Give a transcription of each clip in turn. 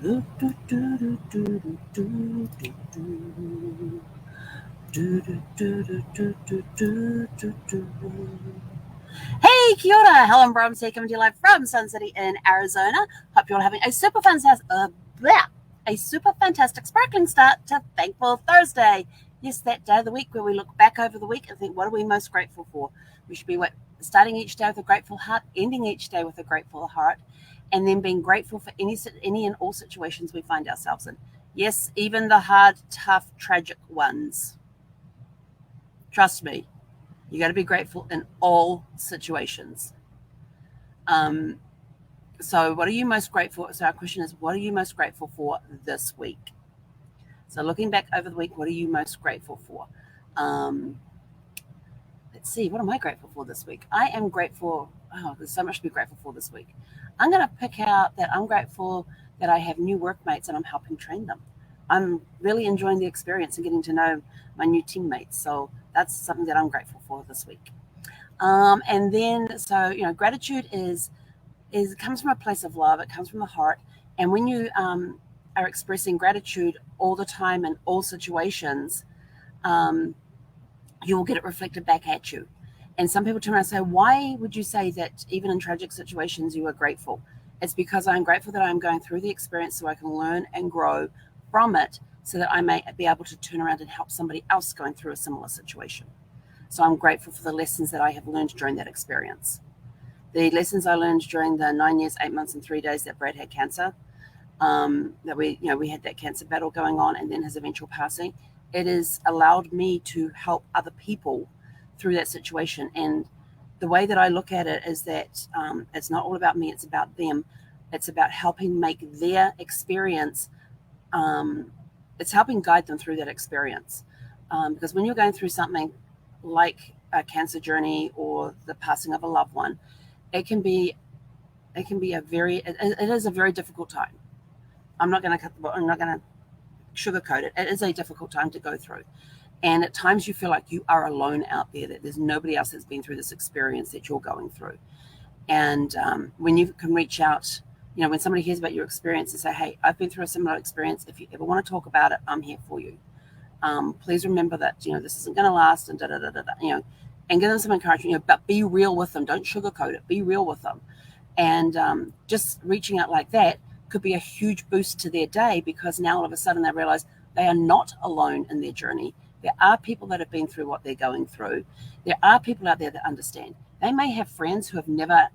Hey, kia ora, Helen Brahms here, coming to you live from Sun City in Arizona. Hope you're all having a super fantastic sparkling start to Thankful Thursday. Yes, that day of the week where we look back over the week and think, what are we most grateful for? We should be starting each day with a grateful heart, ending each day with a grateful heart, and then being grateful for any and all situations we find ourselves in. Yes, even the hard, tough, tragic ones. Trust me, you got to be grateful in all situations. So what are you most grateful for? So our question is, what are you most grateful for this week? So looking back over the week, what are you most grateful for? Let's see, what am I grateful for this week? I am grateful. Oh, there's so much to be grateful for this week. I'm going to pick out that I'm grateful that I have new workmates and I'm helping train them. I'm really enjoying the experience and getting to know my new teammates. So that's something that I'm grateful for this week. And then, so, gratitude it comes from a place of love. It comes from the heart. And when you are expressing gratitude all the time in all situations, you will get it reflected back at you. And some people turn around and say, why would you say that even in tragic situations you are grateful? It's because I'm grateful that I'm going through the experience so I can learn and grow from it so that I may be able to turn around and help somebody else going through a similar situation. So I'm grateful for the lessons that I have learned during that experience. The lessons I learned during the 9 years, 8 months, and 3 days that Brad had cancer, that we had that cancer battle going on, and then his eventual passing. It has allowed me to help other people through that situation. And the way that I look at it is that it's not all about me; it's about them. It's about helping make their experience. It's helping guide them through that experience. Because when you're going through something like a cancer journey or the passing of a loved one, it is a very difficult time. I'm not going to sugarcoat it. It is a difficult time to go through. And at times you feel like you are alone out there, that there's nobody else that's been through this experience that you're going through. And when you can reach out, when somebody hears about your experience and say, hey, I've been through a similar experience. If you ever want to talk about it, I'm here for you. Please remember that, this isn't going to last and and give them some encouragement, but be real with them. Don't sugarcoat it. Be real with them. And just reaching out like that could be a huge boost to their day, because now all of a sudden they realize they are not alone in their journey. There are people that have been through what they're going through. There are people out there that understand. They may have friends who have never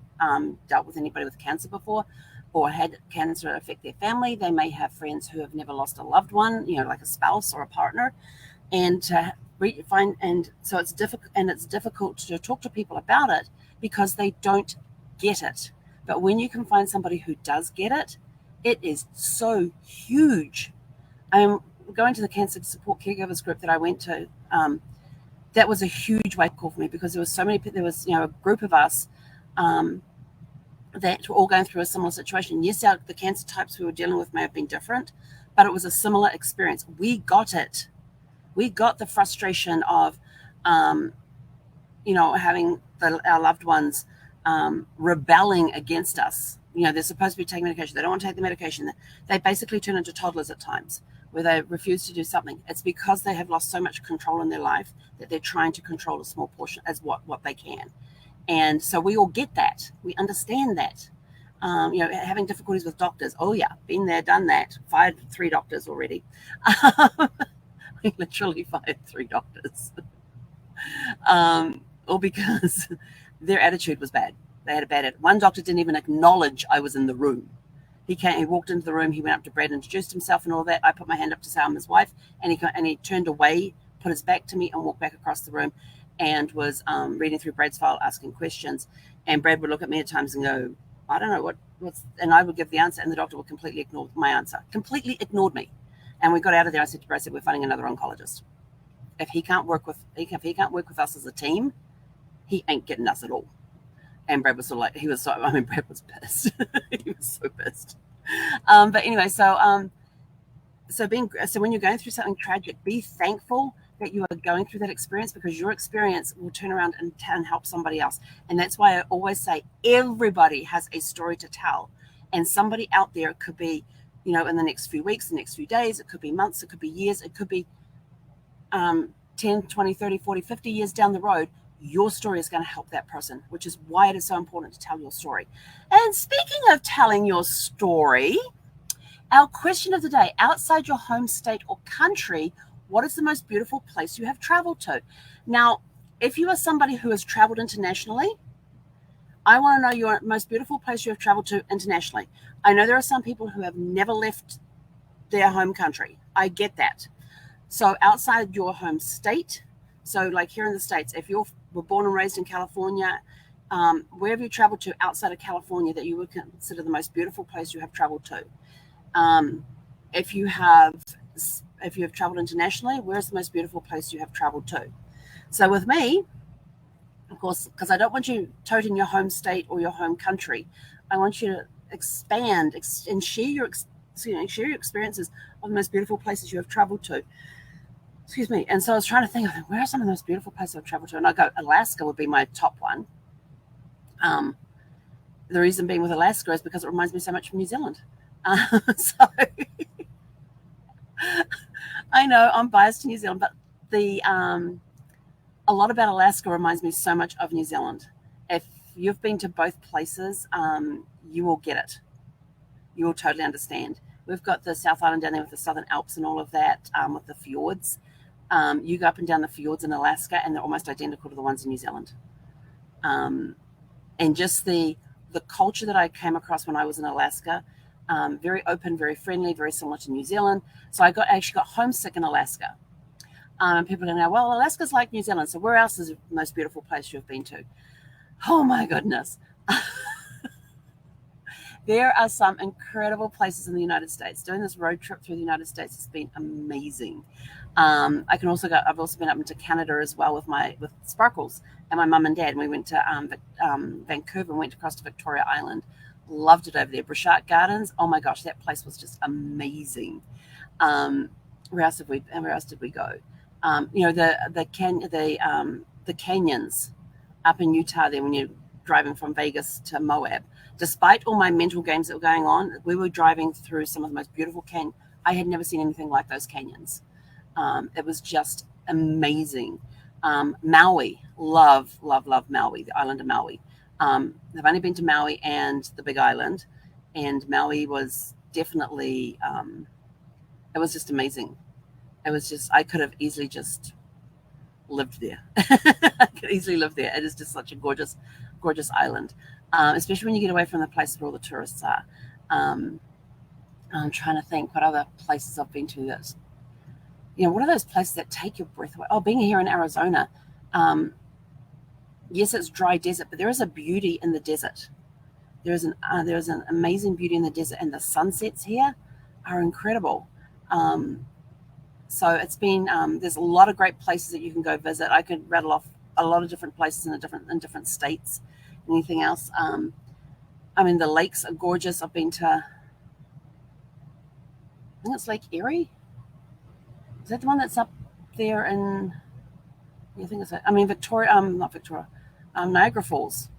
dealt with anybody with cancer before or had cancer affect their family. They may have friends who have never lost a loved one, like a spouse or a partner. And so it's difficult to talk to people about it because they don't get it. But when you can find somebody who does get it, it is so huge. I'm going to the cancer support caregivers group that I went to. That was a huge wake call for me, because there was so many people. There was a group of us that were all going through a similar situation. Yes, the cancer types we were dealing with may have been different, but it was a similar experience. We got it. We got the frustration of, having our loved ones rebelling against us. They're supposed to be taking medication. They don't want to take the medication. They basically turn into toddlers at times, where they refuse to do something. It's because they have lost so much control in their life that they're trying to control a small portion as what they can. And so we all get that. We understand that. Having difficulties with doctors. Oh yeah, been there, done that. Fired 3 doctors already. We literally fired 3 doctors. All because their attitude was bad. They had a bad attitude. One doctor didn't even acknowledge I was in the room. He walked into the room, he went up to Brad, introduced himself and all that. I put my hand up to say I'm his wife, and he turned away, put his back to me, and walked back across the room, and was reading through Brad's file, asking questions. And Brad would look at me at times and go, I don't know what's, and I would give the answer, and the doctor would completely ignore my answer. Completely ignored me. And we got out of there. I said to Brad, we're finding another oncologist. If he can't work with us as a team, he ain't getting us at all. And Brad was Brad was pissed. He was so pissed. But anyway, so when you're going through something tragic, be thankful that you are going through that experience, because your experience will turn around and help somebody else. And that's why I always say everybody has a story to tell. And somebody out there could be you know, in the next few weeks, the next few days, it could be months, it could be years, it could be 10, 20, 30, 40, 50 years down the road, your story is going to help that person, which is why it is so important to tell your story. And speaking of telling your story, our question of the day: outside your home state or country, what is the most beautiful place you have traveled to? Now, if you are somebody who has traveled internationally, I want to know your most beautiful place you have traveled to internationally. I know there are some people who have never left their home country. I get that. So outside your home state, so like here in the States, if you were born and raised in California, where have you traveled to outside of California that you would consider the most beautiful place you have traveled to? If you have traveled internationally, where's the most beautiful place you have traveled to? So with me, of course, because I don't want you toting your home state or your home country, I want you to expand and share your experiences of the most beautiful places you have traveled to. Excuse me. And so I was trying to think of where are some of the most beautiful places I've traveled to, and I go Alaska would be my top one. The reason being with Alaska is because it reminds me so much of New Zealand. So I know I'm biased to New Zealand, but a lot about Alaska reminds me so much of New Zealand. If you've been to both places, you will get it. You will totally understand. We've got the South Island down there with the Southern Alps and all of that, with the fjords. You go up and down the fjords in Alaska, and they're almost identical to the ones in New Zealand. And just the culture that I came across when I was in Alaska, very open, very friendly, very similar to New Zealand. So I actually got homesick in Alaska. And people are going to go, well, Alaska's like New Zealand, so where else is the most beautiful place you've been to? Oh my goodness. There are some incredible places in the United States. Doing this road trip through the United States has been amazing. I've also been up into Canada as well with Sparkles and my mum and dad. And we went to Vancouver and went across to Victoria Island. Loved it over there. Bruchart Gardens. Oh my gosh, that place was just amazing. Where else did we go? You know, the canyons up in Utah there when you're driving from Vegas to Moab. Despite all my mental games that were going on, we were driving through some of the most beautiful canyons. I had never seen anything like those canyons. It was just amazing. Maui, love Maui, the island of Maui. I've only been to Maui and the Big Island, and Maui was definitely, it was just amazing. It was just, I could have easily just lived there. I could easily live there. It is just such a gorgeous island, especially when you get away from the places where all the tourists are. I'm trying to think what other places I've been to that, you know, what are those places that take your breath away? Oh, being here in Arizona, yes, it's dry desert, but there is a beauty in the desert. There is an amazing beauty in the desert, and the sunsets here are incredible. So it's been, there's a lot of great places that you can go visit. I could rattle off a lot of different places in different states. Anything else? I mean, the lakes are gorgeous. I've been to, I think it's Lake Erie. Is that the one that's up there in, I think it's, I mean, Victoria, not Victoria, Niagara Falls.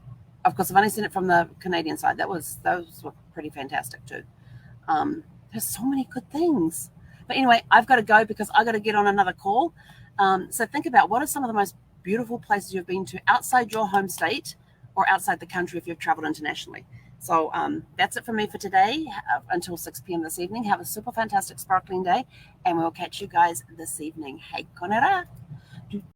Of course, I've only seen it from the Canadian side. Those were pretty fantastic too. There's so many good things. But anyway, I've got to go because I've got to get on another call. So think about what are some of the most beautiful places you've been to outside your home state or outside the country if you've traveled internationally. So that's it for me for today. Until 6 p.m. this evening. Have a super fantastic sparkling day, and we'll catch you guys this evening. Hei konera.